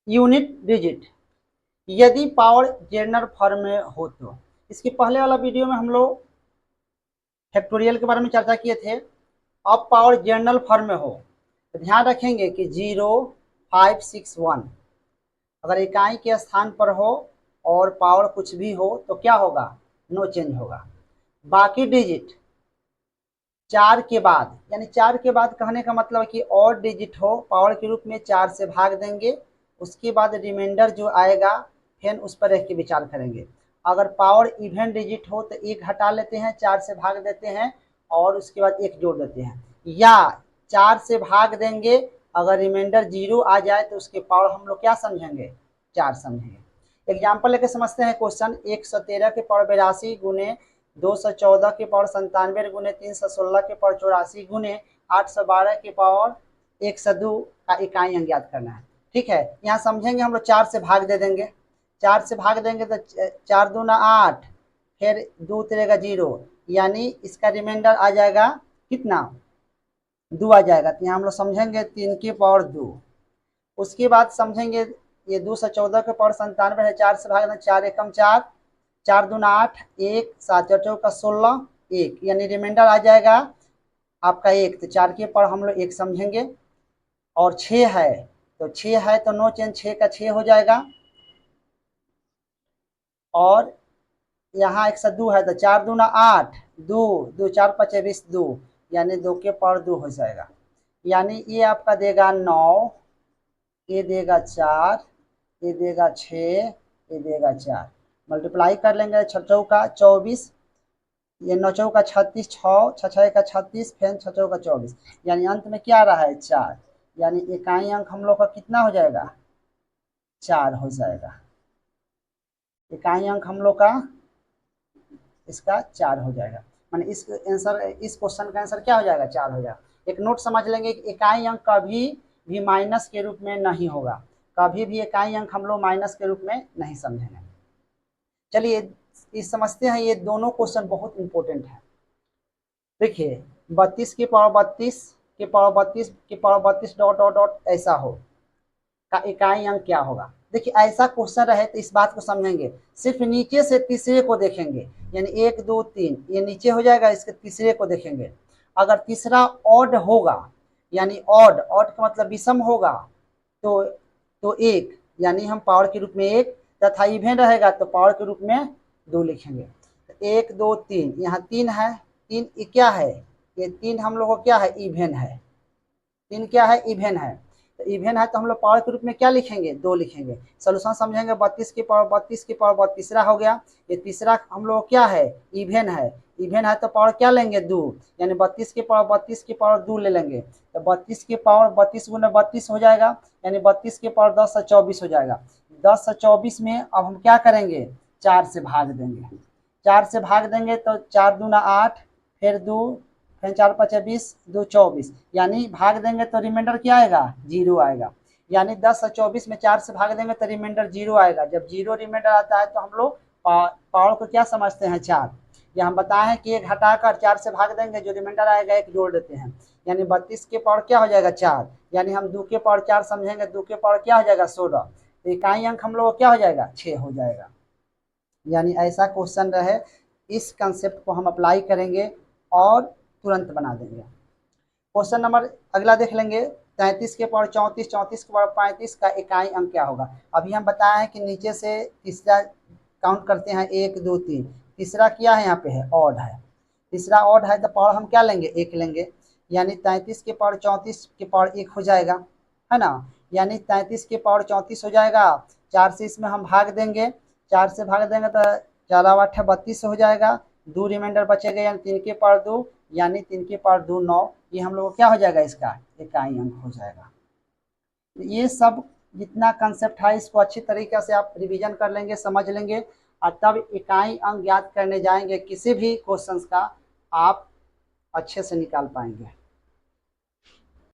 Unit digit यदि power general form में हो तो। इसके पहले वाला वीडियो में हम लोग फैक्टोरियल के बारे में चर्चा किए थे। अब पावर जनरल फॉर्म में हो तो ध्यान रखेंगे कि 0, 5, 6, 1 अगर इकाई के स्थान पर हो और पावर कुछ भी हो तो क्या होगा, नो चेंज होगा। बाकी डिजिट 4 के बाद, यानी 4 के बाद कहने का मतलब है कि और डिजिट हो पावर के रूप में 4 से भाग देंगे, उसके बाद रिमाइंडर जो आएगा फिर उस पर रख के विचार करेंगे। अगर पावर इवन डिजिट हो तो 1 हटा लेते हैं, 4 से भाग देते हैं और उसके बाद 1 जोड़ देते हैं, या 4 से भाग देंगे, अगर रिमाइंडर 0 आ जाए तो उसके पावर हम लोग क्या समझेंगे, 4 समझेंगे। एग्जाम्पल लेके समझते हैं क्वेश्चन। 113 के पावर 82 गुने 214 के पावर 97 गुने 316 के पावर 84 गुने 812 के पावर 102 का इकाई अंक ज्ञात करना है। ठीक है, यहाँ समझेंगे हम लोग 4 से भाग दे देंगे, 4 से भाग देंगे तो 4 दूना 8, फिर 2 तेरेगा 0, यानी इसका रिमाइंडर आ जाएगा कितना, 2 आ जाएगा। तो यहाँ हम लोग समझेंगे 3 की पावर 2। उसके बाद समझेंगे ये 214 के पावर 97 है, 4 से भाग दें, 4 एकम 4, 4 दूना 8, 1, 7 चौका 16, 1, यानी रिमाइंडर आ जाएगा आपका 1। तो 4 के पावर हम लोग 1 समझेंगे। और 6 है तो 6 है तो नो चेंज, 6 का 6 हो जाएगा। और यहाँ 102 है तो 4 दूना 8, 2, 2 4 5 20, 2, यानी 2 के पावर 2 हो जाएगा। यानी ये आपका देगा 9, ये देगा 4, ये देगा 6, ये देगा 4। मल्टीप्लाई कर लेंगे, 6 चौका 24, ये 9 चौका 36, 6 6 का 36, फिर 6 चौका 24, यानी अंत में क्या आ रहा है 4, यानी इकाई अंक हम लोग का कितना हो जाएगा, 4 हो जाएगा। इकाई अंक हम लोग का इसका 4 हो जाएगा। माने इस आंसर, इस क्वेश्चन का आंसर क्या हो जाएगा, 4 हो जाएगा। एक नोट समझ लेंगे कि इकाई अंक कभी भी माइनस के रूप में नहीं होगा, कभी भी इकाई अंक हम लोग माइनस के रूप में नहीं समझेंगे। चलिए इस समझते हैं, ये दोनों क्वेश्चन बहुत इंपॉर्टेंट है। देखिए 32 की पावर 32 की पावर 32 की पावर 32 डॉट डॉट डॉट ऐसा हो का इकाई अंक क्या होगा। देखिए ऐसा क्वेश्चन रहे तो इस बात को समझेंगे, सिर्फ नीचे से तीसरे को देखेंगे, यानी 1 2 3 ये नीचे हो जाएगा, इसके तीसरे को देखेंगे। अगर तीसरा ऑड होगा, यानी ऑड, ऑड का मतलब विषम होगा, तो 1, यानी हम पावर के रूप में 1, तथा इवन रहेगा तो पावर के रूप में 2 लिखेंगे। 1 2 3, यहाँ 3 है, 3 क्या है, ये 3 हम लोग को क्या है, इवन है। 3 क्या है, इवन है। तो इवन है तो हम लोग पावर के रूप में क्या लिखेंगे, 2 लिखेंगे। सोल्यूशन समझेंगे, 32 की पावर 32 की पावर तीसरा हो गया, ये तीसरा हम लोग क्या है, इवन है। इवन है तो पावर क्या लेंगे, 2, यानी 32 की पावर 2 ले लेंगे। तो 32 की पावर 32 गुना 32 हो जाएगा, यानी 32 की पावर 10 से 24 हो जाएगा। 10 से 24 में अब हम क्या करेंगे, 4 से भाग देंगे। 4 से भाग देंगे तो 4 दूना 8, फिर 2, फिर 4 5 20, 2 24, यानी भाग देंगे तो रिमाइंडर क्या आएगा, 0 आएगा। यानी 10 से 24 में 4 से भाग देंगे तो रिमाइंडर 0 आएगा। जब 0 रिमाइंडर आता है तो हम लोग पावर को क्या समझते हैं, 4। या हम बताए हैं कि 1 हटाकर 4 से भाग देंगे, जो रिमाइंडर आएगा 1 जोड़ देते हैं, यानी 32 के पावर क्या हो जाएगा, 4, यानी हम 2 के पावर 4 समझेंगे, 2 के पावर क्या हो जाएगा, 16। तो इकाई अंक हम लोग क्या हो जाएगा, 6 हो जाएगा। यानी ऐसा क्वेश्चन रहे, इस कंसेप्ट को हम अप्लाई करेंगे और तुरंत बना देंगे। क्वेश्चन नंबर अगला देख लेंगे, 33 के पावर 34, 34 के पावर 35 का इकाई अंक क्या होगा। अभी हम बताए हैं कि नीचे से तीसरा काउंट करते हैं, 1 2 3, तीसरा क्या है, यहाँ पे है ऑड है, तीसरा ऑड है तो पावर हम क्या लेंगे, 1 लेंगे, यानी 33 के पावर 34 के पावर 1 हो जाएगा, है ना। यानी 33 के पावर 34 हो जाएगा। 4 से इसमें हम भाग देंगे, 4 से भाग देंगे तो 4 8 32 हो जाएगा, 2 रिमाइंडर बचेगा, यानी 3 के पावर 2, यानी 3 के पावर 2 9, ये हम लोग को क्या हो जाएगा, इसका इकाई अंक हो जाएगा। ये सब जितना कंसेप्ट है इसको अच्छी तरीके से आप रिवीजन कर लेंगे, समझ लेंगे, और तब इकाई अंक ज्ञात करने जाएंगे, किसी भी क्वेश्चंस का आप अच्छे से निकाल पाएंगे।